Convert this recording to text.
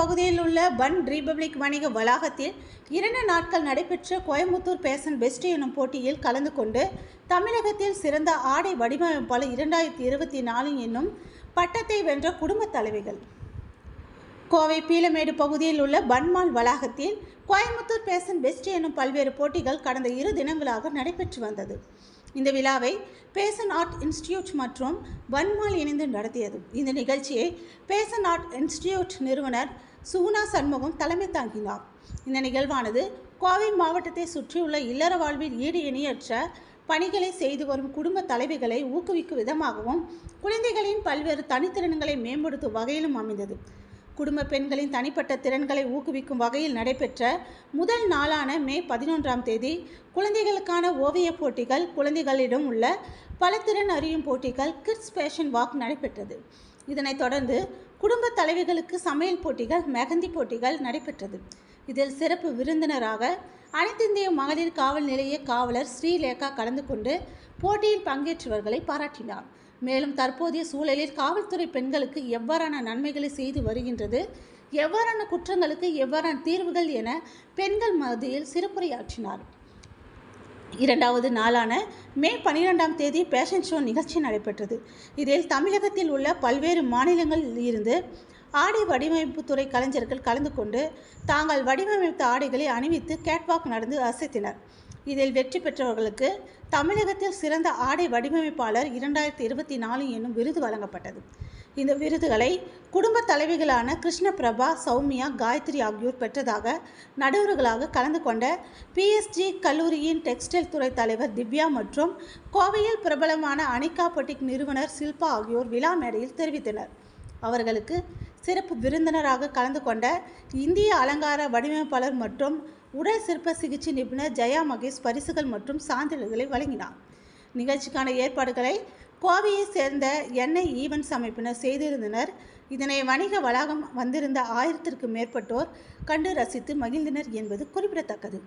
பகுதியில் உள்ள பன் ரிபப்ளிக் வணிக வளாகத்தில் 2 நாட்கள் நடைபெற்ற கோயம்புத்தூர் பேஷன் பெஸ்ட் எனும் போட்டியில் கலந்து கொண்டு தமிழகத்தில் சிறந்த ஆடை வடிவமைப்பாளர் 2024 என்னும் பட்டத்தை வென்ற குடும்ப தலைவிகள். கோவை பீளமேடு பகுதியில் உள்ள பன்மால் வளாகத்தில் கோயம்புத்தூர் பேஷன் பெஸ்ட் எனும் பல்வேறு போட்டிகள் கடந்த 2 தினங்களாக நடைபெற்று வந்தது. இந்த விழாவை பேஷன் ஆர்ட் இன்ஸ்டிடியூட் மற்றும் பன்மால் இணைந்து நடத்தியது. இந்த நிகழ்ச்சியை பேஷன் ஆர்ட் இன்ஸ்டிடியூட் நிறுவனர் சுகுணா சண்முகம் தலைமை தாங்கினார். இந்த நிகழ்வானது கோவை மாவட்டத்தை சுற்றியுள்ள இல்லற வாழ்வில் ஈடு இணையற்ற பணிகளை செய்து வரும் குடும்ப தலைவிகளை ஊக்குவிக்கும் விதமாகவும் குழந்தைகளின் பல்வேறு தனித்திறன்களை மேம்படுத்தும் வகையிலும் அமைந்தது. குடும்ப பெண்களின் தனிப்பட்ட திறன்களை ஊக்குவிக்கும் வகையில் நடைபெற்ற முதல் நாளான மே 11ஆம் தேதி குழந்தைகளுக்கான ஓவியப் போட்டிகள், குழந்தைகளிடம் உள்ள பலத்திறன் அறியும் போட்டிகள், கிட்ஸ் பேஷன் வாக் நடைபெற்றது. இதனைத் தொடர்ந்து குடும்ப தலைவிகளுக்கு சமையல் போட்டிகள், மெஹந்தி போட்டிகள் நடைபெற்றது. இதில் சிறப்பு விருந்தினராக அனைத்திந்திய மகளிர் காவல் நிலைய காவலர் ஸ்ரீலேகா கலந்து கொண்டு போட்டியில் பங்கேற்றவர்களை பாராட்டினார். மேலும் தற்போதைய சூழலில் காவல்துறை பெண்களுக்கு எவ்வாறான நன்மைகளை செய்து வருகின்றது, எவ்வாறான குற்றங்களுக்கு எவ்வாறான தீர்வுகள் என பெண்கள் மத்தியில் சிறப்புரையாற்றினார். 2வது நாளான மே 12ஆம் தேதி பேஷன் ஷோ நிகழ்ச்சி நடைபெற்றது. இதில் தமிழகத்தில் உள்ள பல்வேறு மாநிலங்களில் இருந்து ஆடை வடிவமைப்பு துறை கலைஞர்கள் கலந்து கொண்டு தாங்கள் வடிவமைத்த ஆடைகளை அணிவித்து கேட்வாக் நடந்து அசைத்தனர். இதில் வெற்றி பெற்றவர்களுக்கு தமிழகத்தில் சிறந்த ஆடை வடிவமைப்பாளர் 2024 என்னும் விருது வழங்கப்பட்டது. இந்த விருதுகளை குடும்ப தலைவிகளான கிருஷ்ணபிரபா, சௌமியா, காயத்ரி ஆகியோர் பெற்றதாக நடுவர்களாக கலந்து கொண்ட PSG கல்லூரியின் டெக்ஸ்டைல் துறை தலைவர் திவ்யா மற்றும் கோவையில் பிரபலமான அனிகா பொட்டிக் நிறுவனர் சில்பா ஆகியோர் விழா மேடையில் தெரிவித்தனர். அவர்களுக்கு சிறப்பு விருந்தினராக கலந்து கொண்ட இந்திய அலங்கார வடிவமைப்பாளர் மற்றும் உடல் சிற்ப சிகிச்சை நிபுணர் ஜெயா மகேஷ் பரிசுகள் மற்றும் சான்றிதழ்களை வழங்கினார். நிகழ்ச்சிக்கான ஏற்பாடுகளை கோவையை சேர்ந்த என்ஐ ஈவென்ட்ஸ் அமைப்பினர் செய்திருந்தனர். இதனை வணிக வளாகம் வந்திருந்த 1000க்கும் மேற்பட்டோர் கண்டு ரசித்து மகிழ்ந்தனர் என்பது குறிப்பிடத்தக்கது.